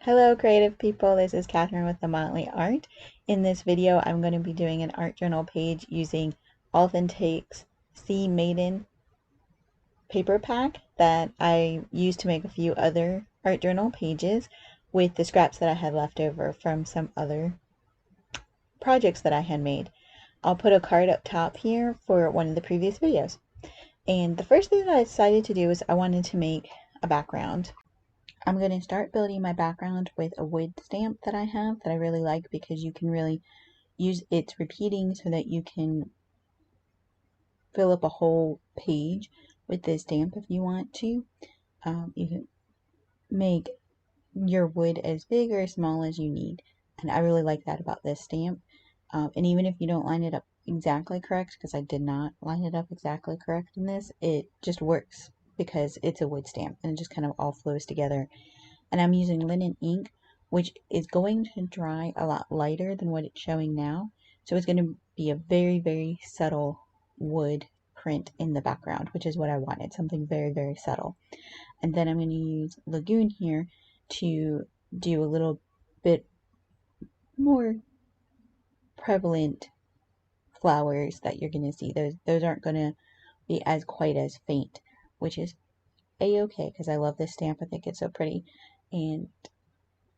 Hello creative people, this is Catherine with the Motley Art. In this video I'm going to be doing an art journal page using Authentique's Sea Maiden paper pack that I used to make a few other art journal pages with the scraps that I had left over from some other projects that I had made. I'll put a card up top here for one of the previous videos. And the first thing that I decided to do is I wanted to make a background. I'm going to start building my background with a wood stamp that I have that I really like because you can really use its repeating so that you can fill up a whole page with this stamp if you want to. You can make your wood as big or as small as you need, and I really like that about this stamp. And even if you don't line it up exactly correct, because I did not line it up exactly correct in this, it just works because it's a wood stamp and it just kind of all flows together. And I'm using linen ink, which is going to dry a lot lighter than what it's showing now. So it's going to be a very, very subtle wood print in the background, which is what I wanted, something very, very subtle. And then I'm going to use Lagoon here to do a little bit more prevalent flowers that you're going to see. Those aren't going to be as quite as faint, which is a-okay because I love this stamp. I think it's so pretty. And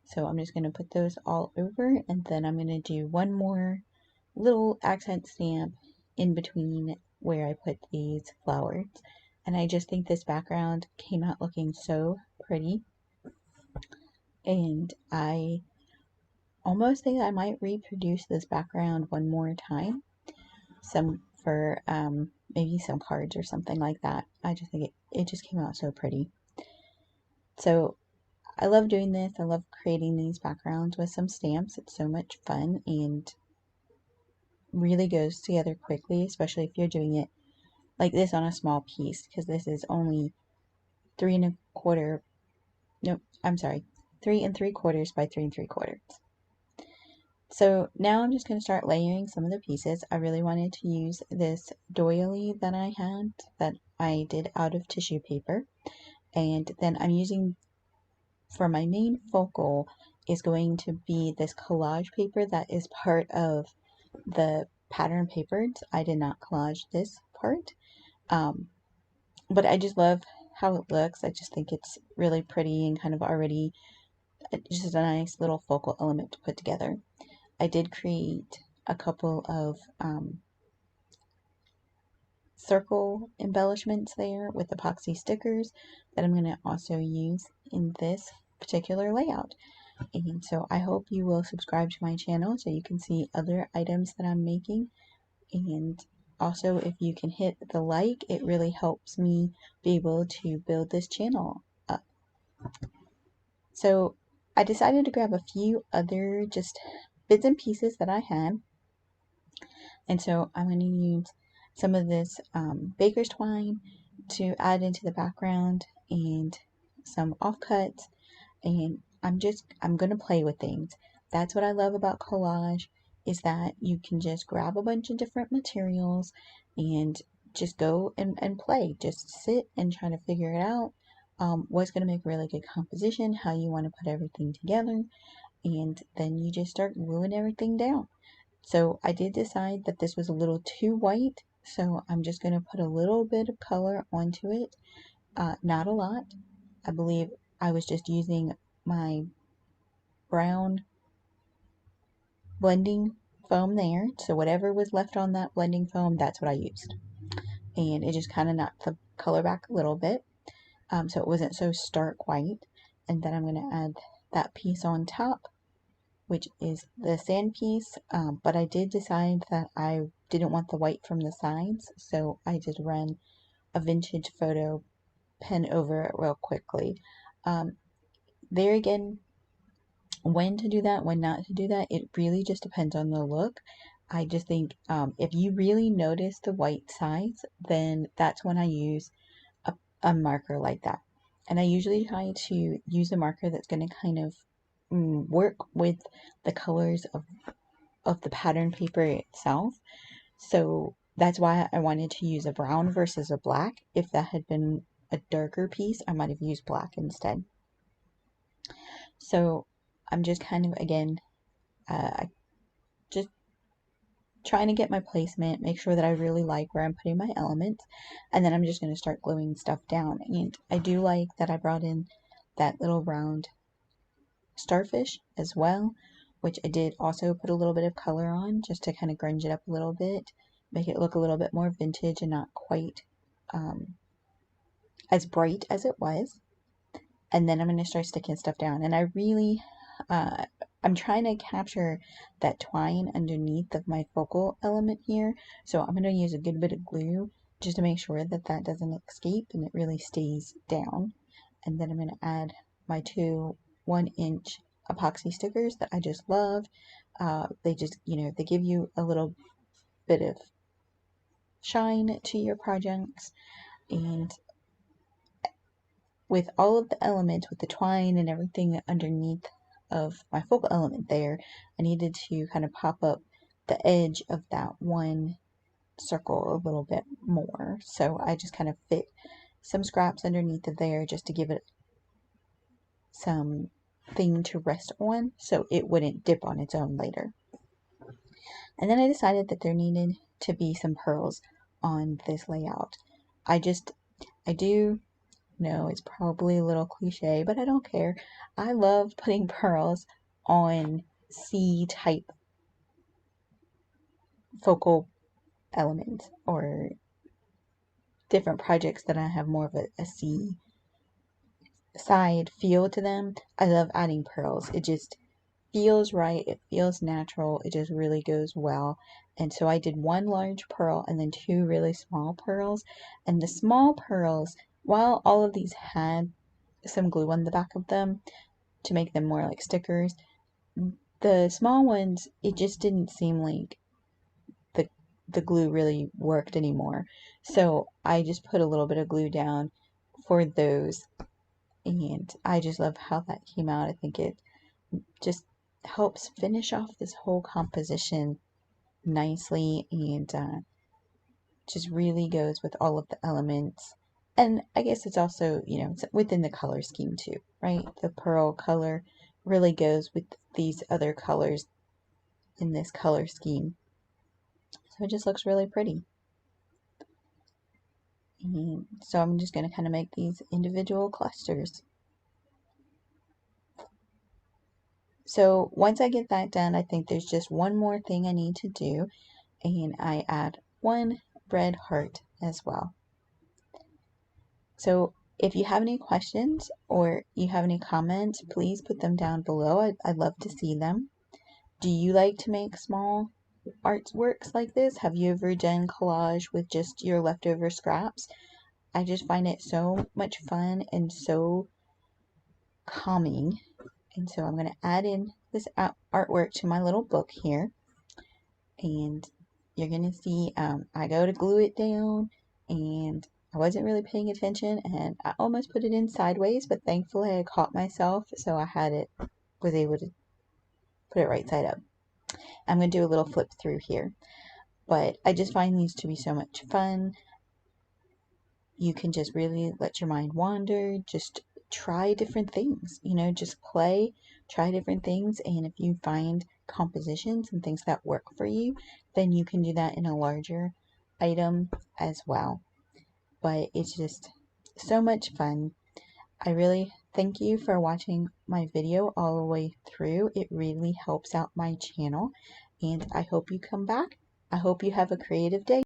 so I'm just going to put those all over, and then I'm going to do one more little accent stamp in between where I put these flowers. And I just think this background came out looking so pretty. And I almost think I might reproduce this background one more time. Some for maybe some cards or something like that. I just think it just came out so pretty. So I love doing this. I love creating these backgrounds with some stamps. It's so much fun and really goes together quickly, especially if you're doing it like this on a small piece, because this is only 3 and 3/4 by 3 3/4. So now I'm just going to start layering some of the pieces. I really wanted to use this doily that I had that I did out of tissue paper, and then I'm using, for my main focal, is going to be this collage paper that is part of the pattern papers. I did not collage this part, but I just love how it looks. I just think it's really pretty and kind of already just a nice little focal element to put together. I did create a couple of circle embellishments there with epoxy stickers that I'm going to also use in this particular layout. And so I hope you will subscribe to my channel so you can see other items that I'm making. And also, if you can hit the like, it really helps me be able to build this channel up. So I decided to grab a few other just bits and pieces that I had. And so I'm going to use some of this baker's twine to add into the background and some offcuts. And I'm going to play with things. That's what I love about collage, is that you can just grab a bunch of different materials and just go and play. Just sit and try to figure it out. What's going to make really good composition, how you want to put everything together, and then you just start gluing everything down. So I did decide that this was a little too white, so I'm just going to put a little bit of color onto it, not a lot. I believe I was just using my brown blending foam there, so whatever was left on that blending foam, that's what I used. And it just kind of knocked the color back a little bit, so it wasn't so stark white. And then I'm going to add that piece on top, which is the sand piece, but I did decide that I didn't want the white from the sides, so I just ran a vintage photo pen over it real quickly. There again, when to do that, when not to do that, it really just depends on the look. I just think if you really notice the white sides, then that's when I use a marker like that. And I usually try to use a marker that's going to kind of work with the colors of the pattern paper itself. So that's why I wanted to use a brown versus a black. If that had been a darker piece, I might have used black instead. So I'm just kind of, again, just trying to get my placement, make sure that I really like where I'm putting my elements, and then I'm just going to start gluing stuff down. And I do like that I brought in that little round starfish as well, which I did also put a little bit of color on just to kind of grunge it up a little bit, make it look a little bit more vintage and not quite as bright as it was. And then I'm going to start sticking stuff down, and I really I'm trying to capture that twine underneath of my focal element here, so I'm going to use a good bit of glue just to make sure that that doesn't escape and it really stays down. And then I'm going to add my two 1-inch epoxy stickers that I just love. They just, they give you a little bit of shine to your projects. And with all of the elements, with the twine and everything underneath of my focal element there, I needed to kind of pop up the edge of that one circle a little bit more. So I just kind of fit some scraps underneath of there just to give it some thing to rest on so it wouldn't dip on its own later. And then I decided that there needed to be some pearls on this layout. I do know it's probably a little cliche, but I don't care. I love putting pearls on sea type focal elements or different projects that I have more of a sea side feel to them. I love adding pearls. It just feels right, it feels natural, it just really goes well. And so I did one large pearl and then two really small pearls. And the small pearls, while all of these had some glue on the back of them to make them more like stickers, the small ones, it just didn't seem like the glue really worked anymore. So I just put a little bit of glue down for those, and I just love how that came out. I think it just helps finish off this whole composition nicely, and just really goes with all of the elements. And I guess it's also, it's within the color scheme too, right? The pearl color really goes with these other colors in this color scheme. So it just looks really pretty. And so I'm just going to kind of make these individual clusters. So once I get that done, I think there's just one more thing I need to do, and I add one red heart as well. So if you have any questions or you have any comments, please put them down below. I'd love to see them. Do you like to make small artworks like this? Have you ever done collage with just your leftover scraps? I just find it so much fun and so calming. And so I'm going to add in this artwork to my little book here. And you're going to see I go to glue it down, and I wasn't really paying attention and I almost put it in sideways, but thankfully I caught myself, so was able to put it right side up. I'm going to do a little flip through here, but I just find these to be so much fun. You can just really let your mind wander, just try different things, just play, try different things, and if you find compositions and things that work for you, then you can do that in a larger item as well. But it's just so much fun. I really thank you for watching my video all the way through. It really helps out my channel, and I hope you come back. I hope you have a creative day.